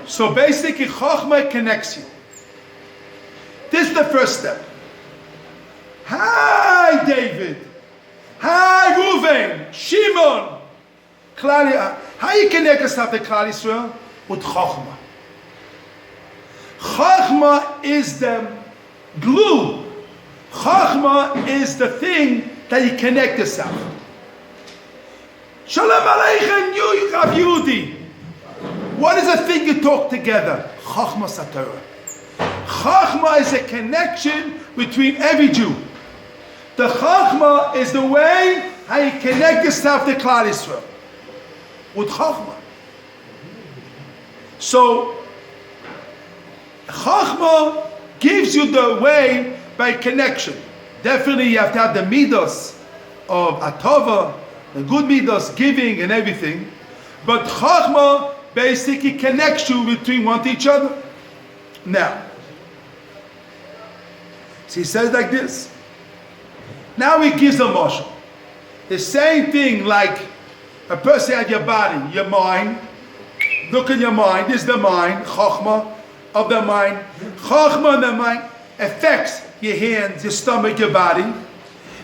So basically, Chochma connects you. This is the first step. Hi, David. Hi, Reuven, Shimon, Klal. How you connect yourself to Klal Yisrael? With Chochma. Chochma is the glue. Chochma is the thing that you connect yourself. Shalom Aleichem, you have Yehudi. What is the thing you talk together? Chochma Satorah. Chochma is a connection between every Jew. The Chochma is the way how you connect yourself to Klal Yisrael. With Chochma. So, Chochma gives you the way by connection. Definitely you have to have the midos of Atova, the good midos, giving and everything. But Chochma basically connects you between one to each other. Now, so he says like this. Now he gives a mashal. The same thing like a person had your body, your mind. Look in your mind. This is the mind, Chochma of the mind. Chochma of the mind affects your hands, your stomach, your body.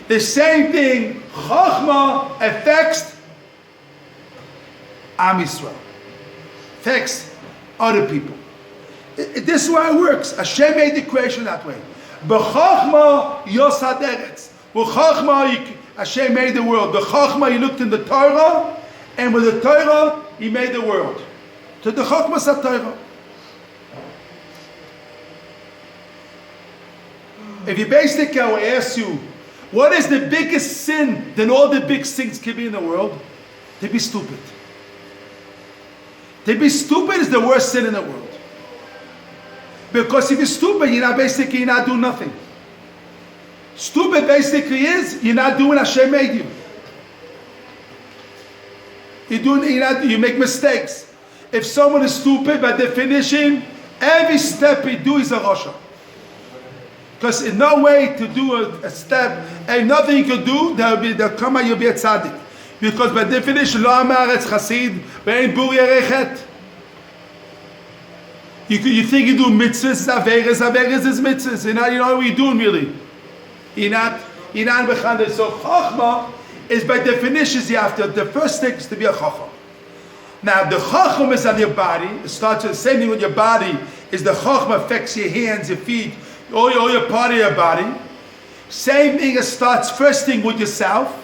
The same thing, Chochma affects Am Yisrael. Affects other people. This is why it works. Hashem made the creation that way. B'chochma yosad eretz. With Chochma, Hashem made the world. The Chochma, he looked in the Torah, and with the Torah, he made the world. So the Chochma is the Torah. If you basically will ask you, what is the biggest sin than all the big sins can be in the world? To be stupid. To be stupid is the worst sin in the world. Because if you're stupid, you're not doing nothing. Stupid basically is you're not doing Hashem made you. You make mistakes. If someone is stupid, by definition, every step he do is a rasha. Because in no way to do a step, and nothing you can do, they'll come and you'll be a tzaddik. Because by definition, lo amaretz chasid, ve'en bur yerechet. You think you do mitzvahs, averes is mitzvahs. You know what you're doing really. You're not bechandel. So Chochma is by definition, you have to, the first thing is to be a Chochma. Now the Chochma is on your body. It starts with the same thing with your body. Is the Chochma affects your hands, your feet, all your part of your body. Same thing, it starts first thing with yourself.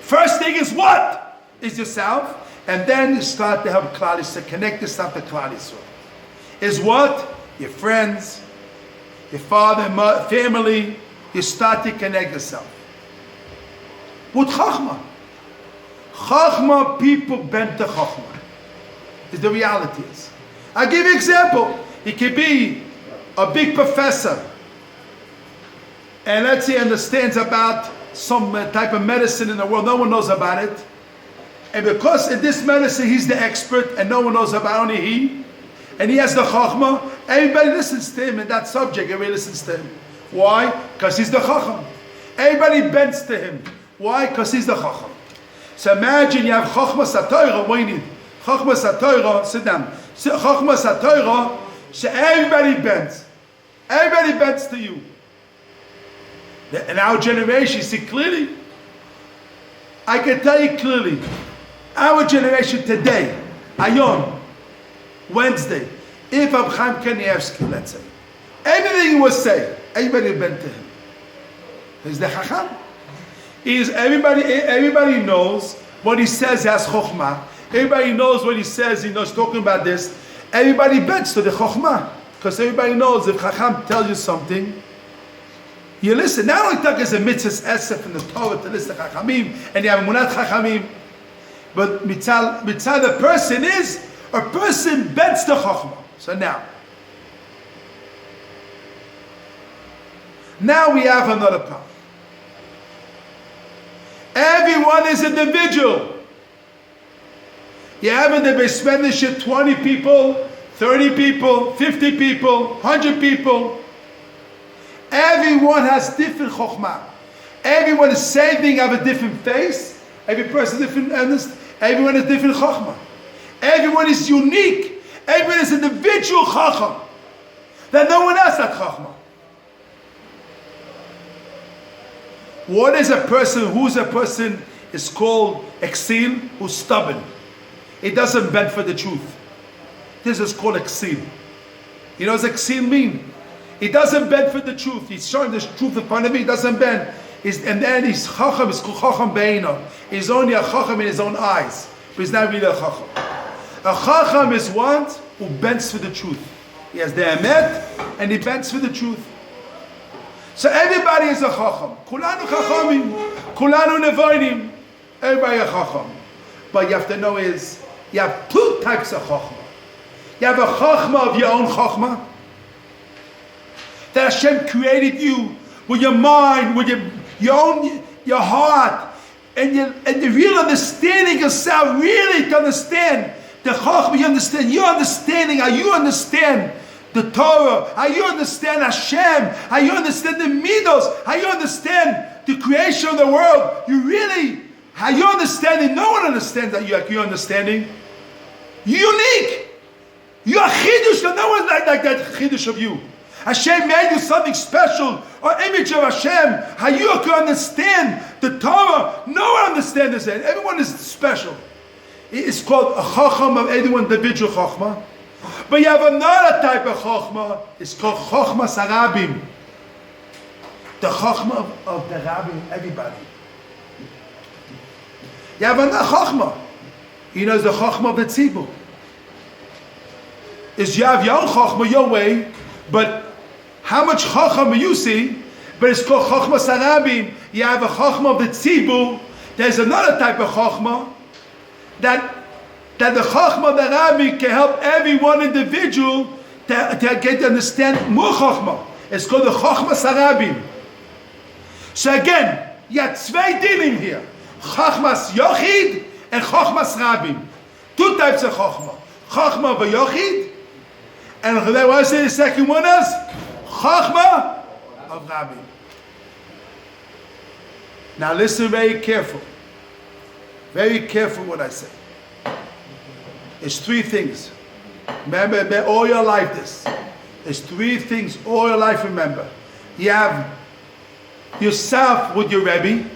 First thing is what? Is yourself. And then you start to have Klal Yisrael, connect yourself to Klal Yisrael. Is what? Your friends, your father, mother, family. You start to connect yourself. With Chochma. Chochma, people bent to Chochma. Is the reality is. I'll give you an example. He could be a big professor. And let's say understands about some type of medicine in the world. No one knows about it. And because in this medicine he's the expert and no one knows about, only he. And he has the Chochma. Everybody listens to him in that subject. Everybody listens to him. Why? Because he's the Chacham. Everybody bends to him. Why? Because he's the Chacham. So imagine you have Chochma Satorah. What do you need? Chochma Satorah. Sit down. Chochma Satorah. So everybody bends. Everybody bends to you. In our generation, you see clearly. I can tell you clearly. Our generation today, Ayon, Wednesday, if Abraham Kanievsky, let's say, anything he would say, everybody bent to him. He's the Chacham. Everybody knows what he says has Chochma. Everybody knows what he says, he knows talking about this. Everybody bends to the Chochma. Because everybody knows if Chacham tells you something, you listen. Not only talk as a mitzvah esef in the Torah to listen to Chachamim, and you have Munat Chachamim, but mitzvah the person is, a person bends to Chochma. So now we have another problem. Everyone is individual. You have in the Beis 20 people, 30 people, 50 people, 100 people. Everyone has different chokhmah. Everyone is same thing, have a different face. Every person is different. Everyone has different chokhmah. Everyone is unique. Everyone is individual Chacham. That no one else had Chochma. What is a person? Who's a person? Is called Exil, who's stubborn. It doesn't bend for the truth. This is called Exil. You know what Exil mean? He doesn't bend for the truth. He's showing the truth in front of me. He doesn't bend. And then he's Chacham. He's called Chacham Be'ino. He's only a Chacham in his own eyes, but he's not really a Chacham. A Chacham is one who bends for the truth. He has the Emet, and he bends for the truth. So everybody is a Chacham. Kulanu Chachamim. Kulanu Nevoinim. Everybody a Chacham. But you have to know is, you have two types of Chochma. You have a Chochma of your own Chochma. That Hashem created you with your mind, with your heart, and the real understanding yourself, really to understand the Chochma, you understand your understanding, how you understand the Torah, how you understand Hashem, how you understand the Midos, how you understand the creation of the world. You really, how you understanding, no one understands that you're understanding. You're unique. You're a Chidush, no one's like that Chidush of you. Hashem made you something special, or image of Hashem, how you can understand the Torah. No one understands that. Everyone is special. It's called a Chacham of everyone, individual Chachma. But you have another type of Chochma. It's called Chochma Sarabim. The Chochma of the Rabbi, everybody. You have another Chochma. You know, the Chochma of the Tzibur. Is you have your own Chochma, your way, but how much Chochma you see, but it's called Chochma Sarabim. You have a Chochma of the Tzibur. There's another type of Chochma that the Chochma of the Rabbi can help every one individual to get to understand more Chochma. It's called the Chochma Sarabim. So again, you have zwei dinim here. Chochmas Yochid and Chochmas Rabim. Two types of Chochma. Chochma of Yochid, and what I say the second one is Chochma of Rabim. Now listen very careful. Very careful what I say. It's three things. Remember all your life this. There's three things all your life remember. You have yourself with your Rebbe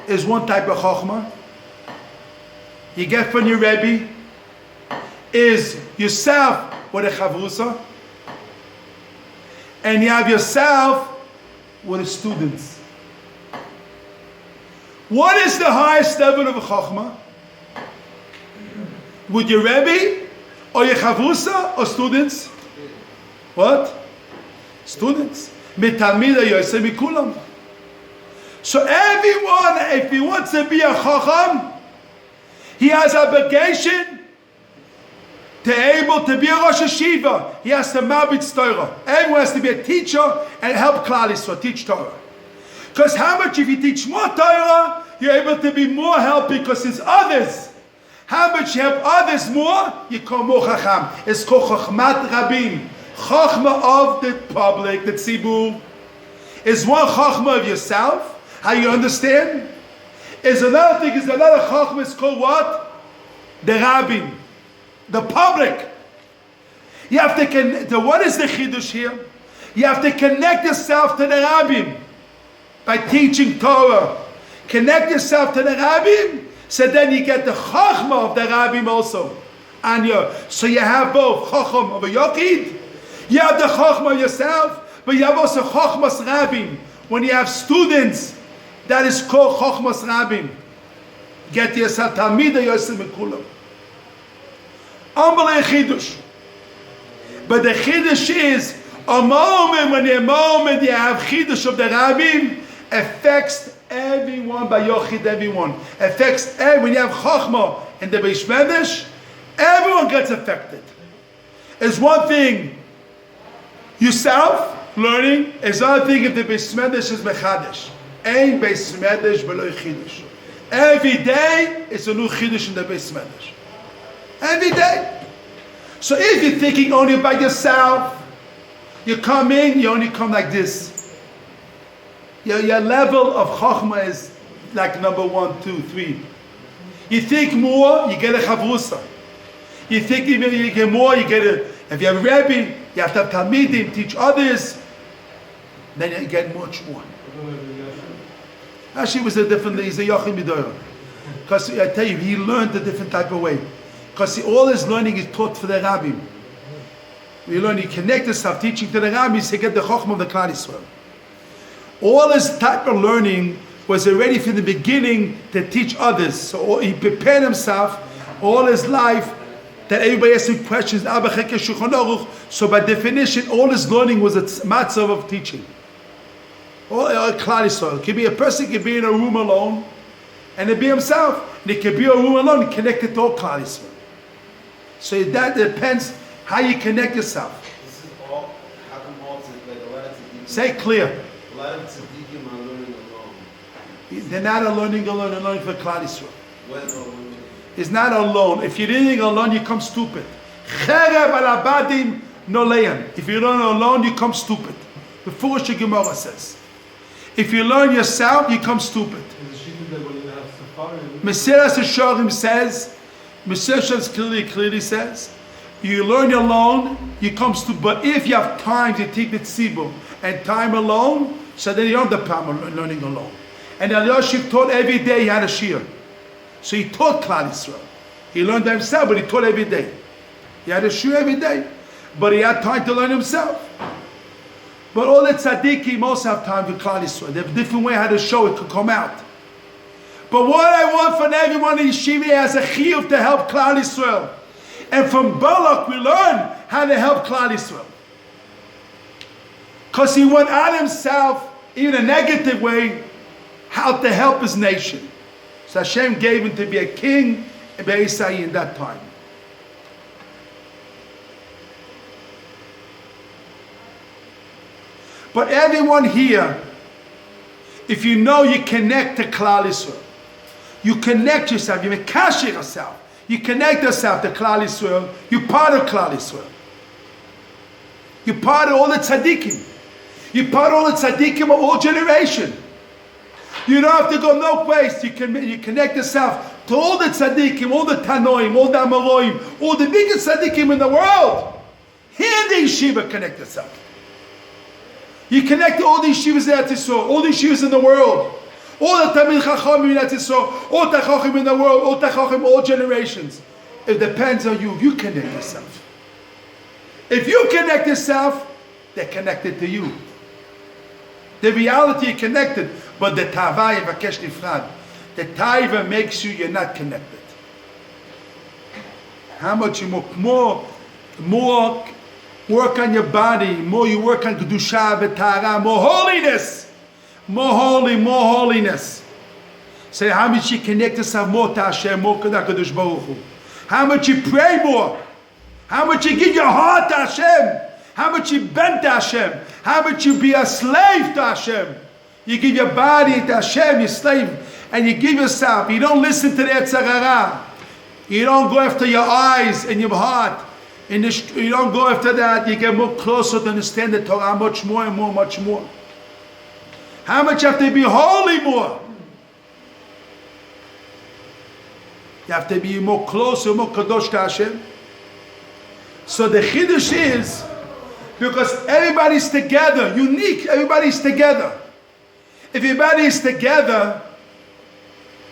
is one type of Chochma. You get from your Rebbe is yourself with a Chavrusa. And you have yourself with the students. What is the highest level of a Chochma? With your Rebbe, or your Chavrusa, or students? What? Students. Mitamida Yosef Mikulam. So everyone, if he wants to be a Chacham, he has obligation to able to be a Rosh Hashiva. He has to marbitz Torah. Everyone has to be a teacher and help Klal Yisrael teach Torah. Because how much if you teach more Torah, you're able to be more help because it's others. How much you help others more, you call more Chacham. It's called Chochmat Rabim. Chochma of the public, the Tzibur. Is one Chochma of yourself, how you understand. Is another thing, is another Chochma, it's called what? The Rabim. The public. You have to connect. What is the Chidush here? You have to connect yourself to the Rabim by teaching Torah. Connect yourself to the Rabim, so then you get the Chochma of the Rabim also. So you have both Chochma of a Yochid, you have the Chochma of yourself, but you have also Chochmas Rabim. When you have students, that is called Chochmas Rabim. Get yourself Talmida Yosef Mekulam. Unbelievable Chidush. But the Chidush is a moment when you have Chidush of the Rabim, affects everyone by Yochid, everyone. Affects when you have Chochma in the Beis Medrash, everyone gets affected. It's one thing yourself learning, it's another thing if the Beis Medrash is Mechadish. Ein Beis Medrash below Chidush. Every day it's a new Chidush in the Beis Medrash. Every day. So if you're thinking only about yourself, you come in, you only come like this. Your level of Chochma is like number 1, 2, 3. You think more, you get a Chavrusa. You think you get more, you get it. If you have a Rabbi, you have to have Talmidim, teach others, then you get much more. Actually, he's a Yochim Midoyer. Because I tell you, he learned a different type of way. Because all his learning is taught for the Rabbi. You learn, you connect yourself, teaching to the rabbis, you get the Chochma of the Klal Yisrael. All his type of learning was already from the beginning to teach others. So he prepared himself all his life that everybody asked him questions. So by definition, all his learning was a matzav of teaching. All Klal Yisrael. It could be a person, could be in a room alone, and it be himself. And it could be a room alone, connected to all Klal Yisrael. So that depends how you connect yourself. This is all, how come all like a lot of tzaddikim? Say clear. A lot of tzaddikim are learning alone. They're not learning alone, they're learning for Klal Yisrael. What is alone? It's not alone. If you're learning alone, you come stupid. Cherev al abadim noleim. If you learn alone, you come stupid. The foolish Gemara says. If you learn yourself, you come stupid. Mesilas Yesharim says, Mesilas clearly says, you learn alone, you come stupid. But if you have time to take the tzibur and time alone, so then you don't have the problem of learning alone. And Eliashib taught every day he had a shiur. So he taught Klal Yisrael. He learned by himself, but he taught every day. He had a shiur every day, but he had time to learn himself. But all the tzaddikim also have time for Klal Yisrael. They have a different way how to show it could come out. But what I want from everyone in Yeshiva has a chiyuv to help Klal Yisrael. And from Balak we learn how to help Klal Yisrael. Because he went out himself, in a negative way, how to help his nation. So Hashem gave him to be a king in Beisai in that time. But everyone here, if you know you connect to Klal Yisrael, you connect yourself, you mekash yourself, you connect yourself to Klal Yisrael, you're part of Klal Yisrael. You're part of all the tzaddikim. You're part of all the tzaddikim of all generation. You don't have to go no place. You connect yourself to all the tzaddikim, all the tanoim, all the amaroim, all the biggest tzaddikim in the world. Here in the yeshiva, connect yourself. You connect to all the yeshivas in Eretz Yisrael, all the yeshivas in the world, all the Talmid Chachamim in Eretz Yisrael, all the Chacham in the world, all the Chacham, all generations. It depends on you. You connect yourself. If you connect yourself, they're connected to you. The reality is connected, but the tava yevakesh nifrad. The taiva makes you you're not connected. How much more work on your body, more you work on kedusha v'tara, more holiness, more holiness. Say how much you connect yourself more to Hashem, more to Kadosh Baruch Hu. How much you pray more, how much you give your heart to Hashem, how much you bend to Hashem, how much you be a slave to Hashem. You give your body to Hashem, you slave, and you give yourself. You don't listen to the Yetzer Hara. You don't go after your eyes and your heart. You don't go after that. You get more closer to understand the Torah much more and more, much more. How much you have to be holy more? You have to be more closer, more kadosh to Hashem. So the chiddush is, because everybody's together, unique, everybody's together. If everybody is together,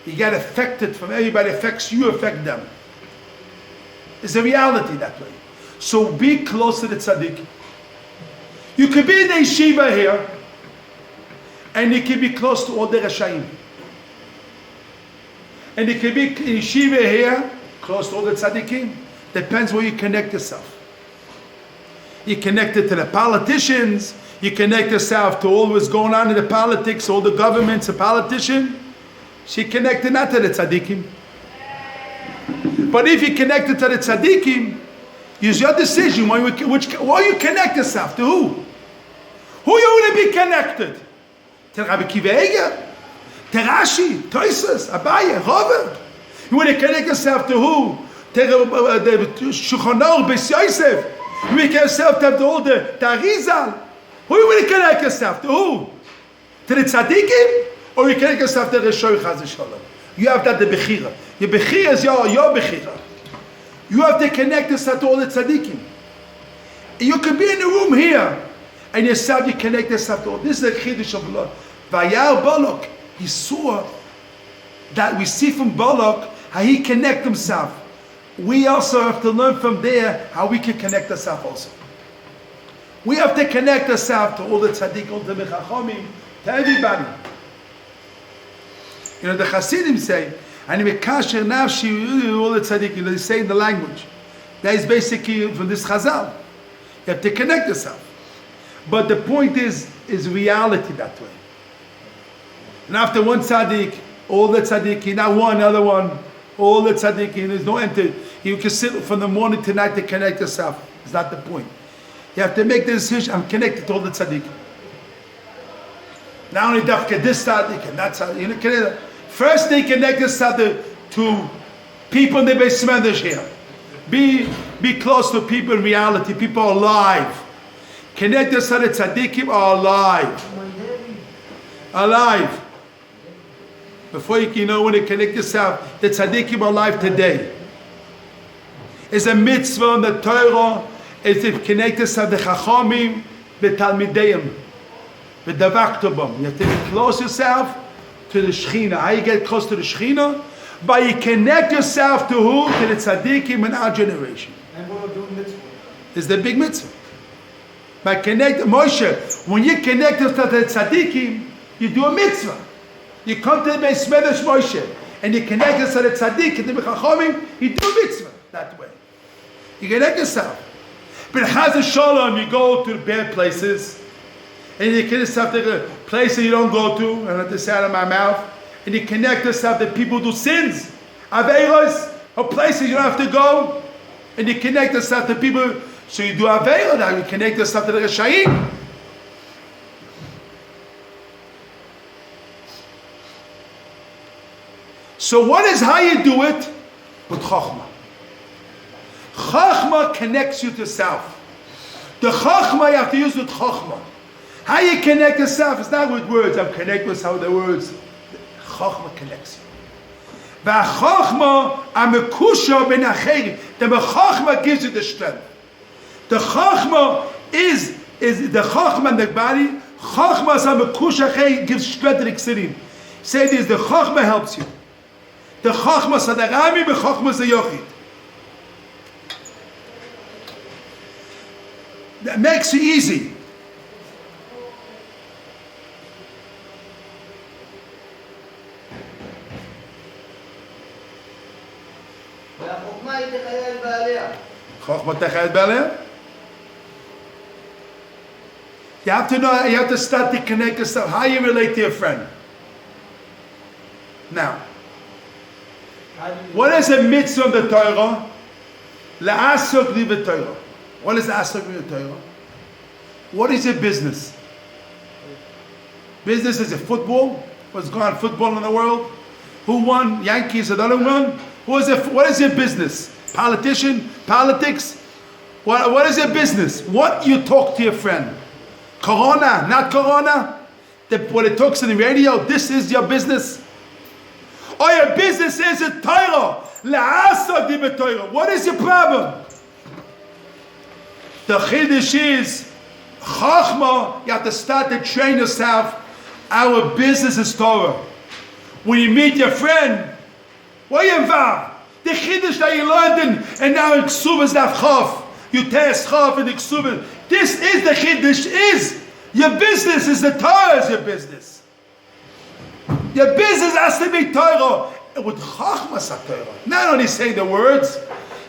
you get affected from everybody affects you, affect them. It's a reality that way. So be close to the tzaddik. You could be in the yeshiva here, and you can be close to all the rashaim. And you can be in yeshiva here, close to all the tzaddikim. Depends where you connect yourself. You connected to the politicians. You connect yourself to all what's going on in the politics, all the governments, the politician. She connected not to the tzaddikim. But if you connected to the tzaddikim, use your decision. Where you connect yourself to who? Who you want to be connected? To Rabbi Kiva Eger? To Rashi? Toises? Abaye? Rove? You want to connect yourself to who? To the Shulchan Aruch Beis Yosef? You want to connect yourself to all the Arizal? Who you want to connect yourself to who? To the tzaddikim? Or you connect yourself to the Shoy Chaz Shalom? You have that the Bechira. Your Bechira is your Bechira. You have to connect yourself to all the tzaddikim. You could be in the room here, and yourself, you connect yourself to all. This is the chiddush of Allah. Vayar Balak, he saw that we see from Balak how he connect himself. We also have to learn from there how we can connect ourselves also. We have to connect ourselves to all the tzaddikim, to the chachamim, to everybody. You know, the Hasidim say, and mekasher nafshi, all the tzaddikim, they say in the language. That is basically from this chazal. You have to connect yourself. But the point is reality that way. And after one tzaddik, all the tzaddikim, not one, other one, all the tzaddikim, there's no end to. You can sit from the morning to night to connect yourself. It's not the point. You have to make the decision, I'm connected to all the tzaddikim. Not only dafka this tzaddik and that tzaddik. You know, first they connect yourself to people in the Beis Medrash here. Be close to people in reality. People are alive. Connect yourself to tzaddikim are alive. Alive. Before you know when you connect yourself, the tzaddikim are alive today. It's a mitzvah in the Torah. Is to connect yourself to chachamim, the talmideim, the davaktabam. You have to be close yourself to the Shechina. How you get close to the Shechina? By you connect yourself to who? To the tzaddikim in our generation. And what do mitzvah? It's the big mitzvah. By connect Moshe, when you connect yourself to the tzaddikim, you do a mitzvah. You come to the Beis Medrash Moshe, and you connect yourself to the tzaddikim, the chachamim, you do a mitzvah that way. You connect yourself. But Chaz Shalom, you go to bad places, and you connect yourself to places you don't go to, and at the side of my mouth, and you connect yourself to people who do sins, Aveiros, or places you don't have to go, and you connect yourself to people, so you do Aveiro now, you connect yourself to the Reshaim. So what is how you do it? With Chochma. Chochma connects you to self. The Chochma you have to use with Chochma. How you connect yourself is not with words. I'm connected with some of the words. Chochma connects you. Chochma, amekusha ben acherim. The Chochma gives you the strength. The Chochma is the Chochma in the body. Chochma is amekusha acherim, gives strength to the Ksidim. Say this, the Chochma helps you. The Chochma sadarami, the Chochma zayochid. That makes it easy. Chochma techayel b'aleh. You have to know, you have to start to connect yourself. How you relate to your friend. Now, what is a mitzvah of the Torah? La'asok li b'Torah. What is la'asok li b'Torah? What is your business? Business is it football? What's going on football in the world? Who won? Yankees or the other one? What is your business? Politician? Politics? What is your business? What you talk to your friend? Corona? Not Corona? What it talks in the radio? This is your business? Or your business is a Torah. La'asok li b'Torah. What is your problem? The chiddush is Chochma. You have to start to train yourself. Our business is Torah. When you meet your friend, what are you involved? The chiddush that you learned and now in Ksubas Daf Chof. You test Chof in the Ksubas. This is the chiddush. Is your business is the Torah is your business. Your business has to be Torah. With Chochma Torah. Not only saying the words.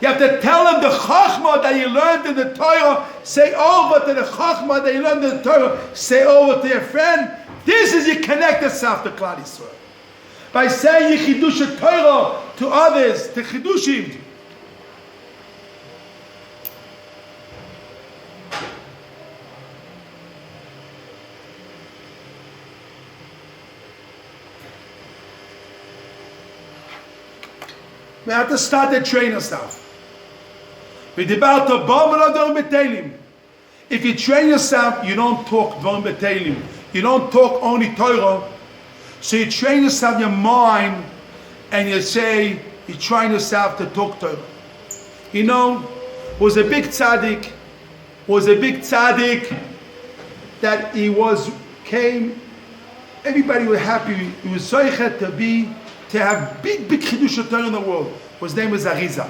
You have to tell them the Chochma that you learned in the Torah. Say over to the Chochma that you learned in the Torah. Say over to your friend. This is you connect yourself to Klal Yisrael. By saying you chidush Torah to others, to chidushim. We have to start to train ourselves. If you train yourself, you don't talk dvarim b'teilim. You don't talk only Torah. So you train yourself, your mind, and you say, you train yourself to talk Torah. You know, was a big tzaddik, that came, everybody was happy. He was zoichet to have big chidush Torah in the world. His name was Arizal.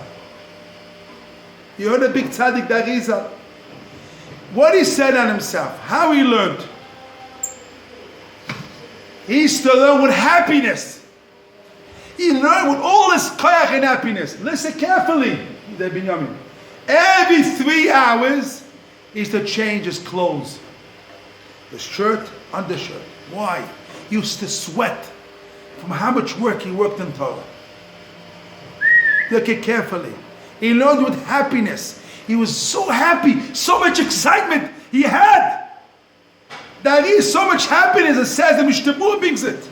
You heard a big tzaddik, the Arizal. What he said on himself, how he learned. He used to learn with happiness. He learned with all his koyach and happiness. Listen carefully, Binyamin. Every 3 hours, he used to change his clothes. The shirt, undershirt. Why? He used to sweat from how much work he worked in Torah. Look at carefully. He learned with happiness. He was so happy, so much excitement he had. There is so much happiness, it says the Mishtabur brings it.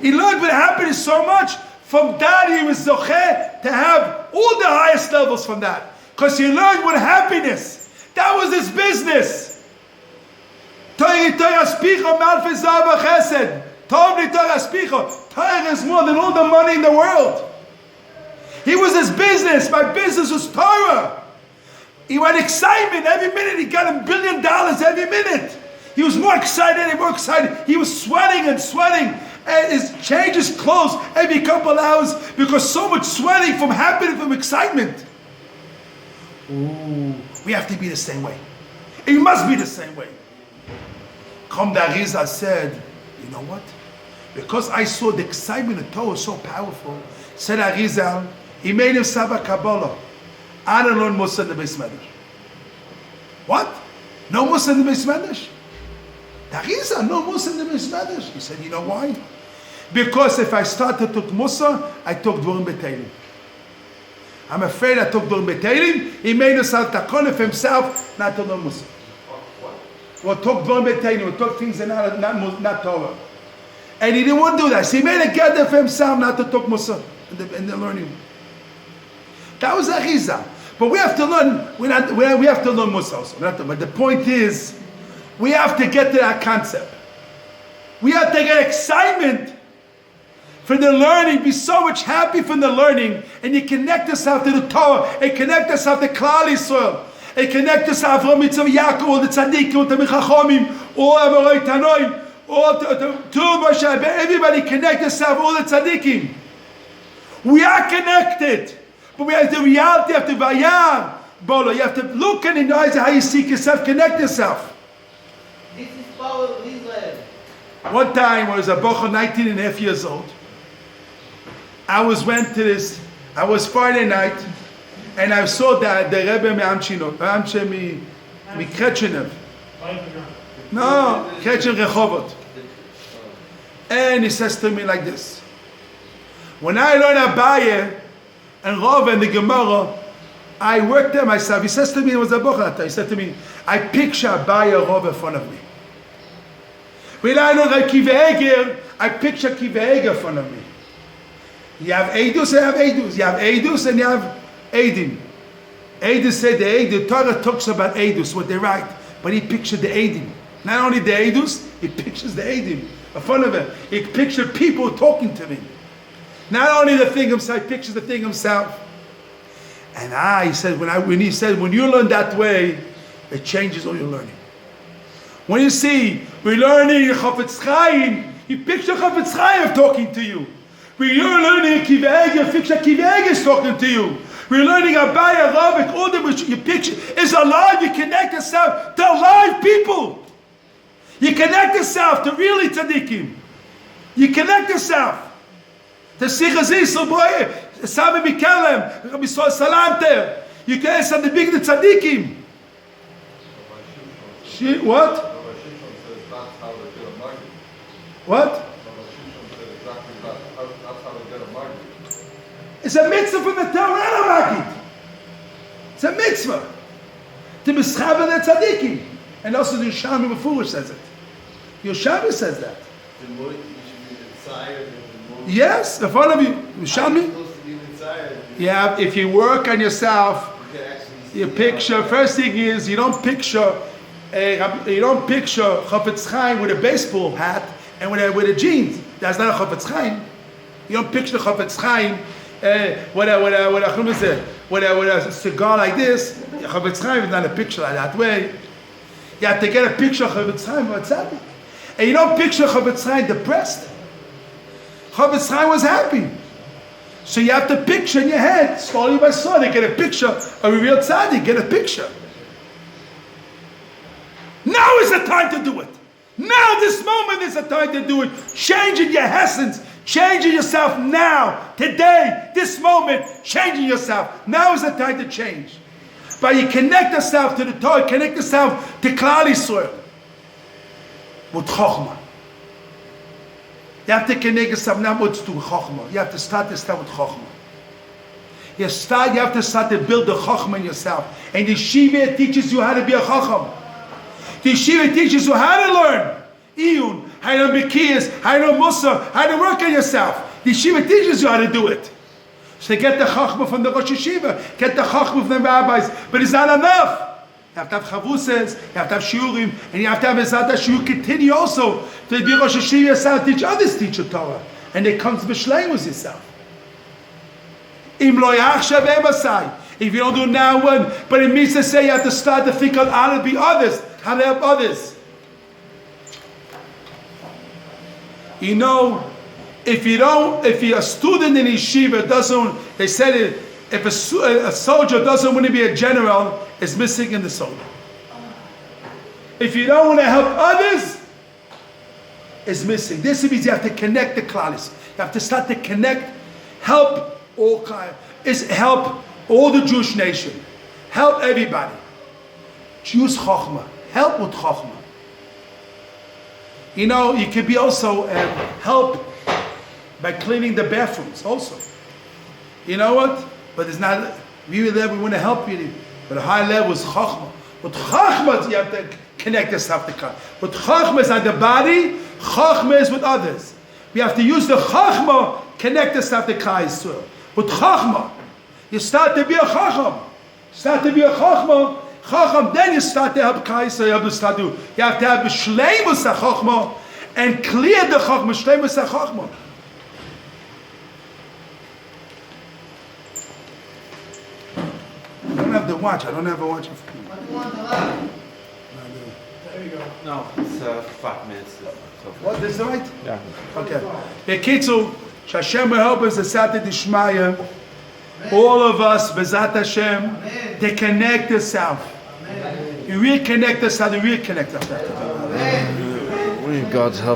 He learned with happiness so much. From that he was zocheh to have all the highest levels from that. Because he learned with happiness. That was his business. Torah is more than all the money in the world. He was his business. My business was Torah. He had excitement every minute. He got $1 billion every minute. He was more excited and more excited. He was sweating and sweating. And he changed his clothes every couple hours because so much sweating from happiness, from excitement. Ooh, we have to be the same way. It must be the same way. Come the Arizal said, you know what? Because I saw the excitement of Torah was so powerful, said Arizal, he made himself a Kabbalah. I don't learn Mussar in the Beis Medrash. What? No Mussar in the Beis Medrash? The Arizal, no Mussar in the Beis Medrash. He said, you know why? Because if I start to talk Mussar, I talk Dvorim B'Teilim. I'm afraid I talk Dvorim B'Teilim. He made himself takon of himself not to learn Mussar. We'll talk Dvorim B'Teilim. We'll talk things that are not Torah. And he didn't want to do that. So he made a gather for himself not to talk Mussar in the learning. That was Arizal. But we have to learn. We have to learn Mussar also. But the point is, we have to get to that concept. We have to get excitement for the learning. Be so much happy from the learning, and you connect yourself to the Torah, and connect yourself to Klal Yisrael, and connect yourself from Mitzvah Yaakov, or the Tzaddikim, or the Chachomim, or Amarei Tanoim, or to Moshe. Everybody connect yourself, all the Tzaddikim. We are connected, but we have the reality. You have to vayar, Bolo. You have to look in the eyes of how you seek yourself. Connect yourself. This is power of Israel. One time, I was a bocher, 19 and a half years old. I was Friday night, and I saw that the Rebbe mi Kretchenev. No, Kretchen Rehovot. And he says to me like this. When I learned Abaye and Rov and the Gemara, I worked there myself. He says to me, it was a bocher. He said to me, I picture Abaye Rov in front of me. When I learned Kiva Eger, I picture Kiva Eger in front of me. You have Eidus and you have Eidus. You have Eidus and you have Eidim. Eidus said the Torah talks about Eidus, what they write, but he pictured the Eidim. Not only the Eidus, he pictures the Eidim in front of him. He pictured people talking to me. Not only the thing himself, he pictures the thing himself. And he said, when you learn that way, it changes all your learning. When you see, we're learning Chafetz Chaim, you picture Chafetz Chaim talking to you. When you're learning Kiva Eger, you picture Kiva Eger is talking to you. We're learning Abaye, Ravik, all the you picture is alive. You connect yourself to alive people. You connect yourself to really tzaddikim. You connect yourself to Sichas Yisrael Boye, Sami Mikalem, Rabbi Salanter. You connect yourself to big tzaddikim. What? What? It's a mitzvah from the Torah and a Magid. It's a mitzvah to mischaber the tzaddikim. And also the Yerushalmi Mefurish says it. Yerushalmi says that. The more you should be desired, the more yes, in front of you. Yerushalmi. Yeah, if you work on yourself, you picture. First thing is you don't picture Chafetz Chaim with a baseball hat and with a jeans. That's not a Chafetz Chaim. You don't picture Chafetz Chaim. with a cigar like this. Chavetz Chaim is not a picture like that way. You have to get a picture of Chavetz Chaim or tzaddik. And you don't picture Chavetz Chaim depressed. Chavetz Chaim was happy. So you have to picture in your head, slowly by slowly, get a picture of a real tzaddik, get a picture. Now is the time to do it. Now, this moment is the time to do it. Changing your essence, changing yourself now, today, this moment, changing yourself. Now is the time to change. But you connect yourself to the Torah, connect yourself to Klal Yisrael with Chochma. You have to connect yourself not with Chochma. You have to start with Chochma. You have to start to build the Chochma in yourself. And the Yeshiva teaches you how to be a Chocham. The Yeshiva teaches you how to learn Iyun, how to learn Bikiyas, how to learn Mussar, how to work on yourself. The Yeshiva teaches you how to do it. So get the Chochma from the Rosh Yeshiva, get the Chochma from the rabbis, but it's not enough. You have to have chavusas, you have to have shiurim, and you have to have Ezrat Hashem. You continue also to be Rosh Yeshiva yourself, teach others teach your Torah, and it comes b'shleimus yourself. Im lo yachshav emasai. If you don't do now one, but it means to say you have to start to think on how to be others, how to help others. You know, if you're a student in yeshiva, they said it, if a soldier doesn't want to be a general, it's missing in the soldier. If you don't want to help others, it's missing. This means you have to connect the klalis. You have to start to connect, help all the Jewish nation. Help everybody. Choose Chochma. Help with Chochma. You know, you can be also help by cleaning the bathrooms also. You know what? But it's not, we want to help you. But a high level is Chochma. With Chochma, you have to connect yourself to God. With Chochma is on the body, Chochma is with others. We have to use the Chochma, connect yourself to Klal Yisrael. With Chochma, you start to be a Chacham. Start to be a Chacham, then you start to help Klal Yisrael. You have to have Shleimus HaChochma and clear the Chochma, Shleimus HaChochma. I don't have the watch. I don't have a watch. What do you want to learn? There you go. No, it's 5 minutes. What, this is right? Yeah. Okay. Bekitzu, Hashem will help us, Asata Dishmaya, all of us, Bezat Hashem, to connect yourself. You reconnect yourself, you reconnect yourself. We need God's help.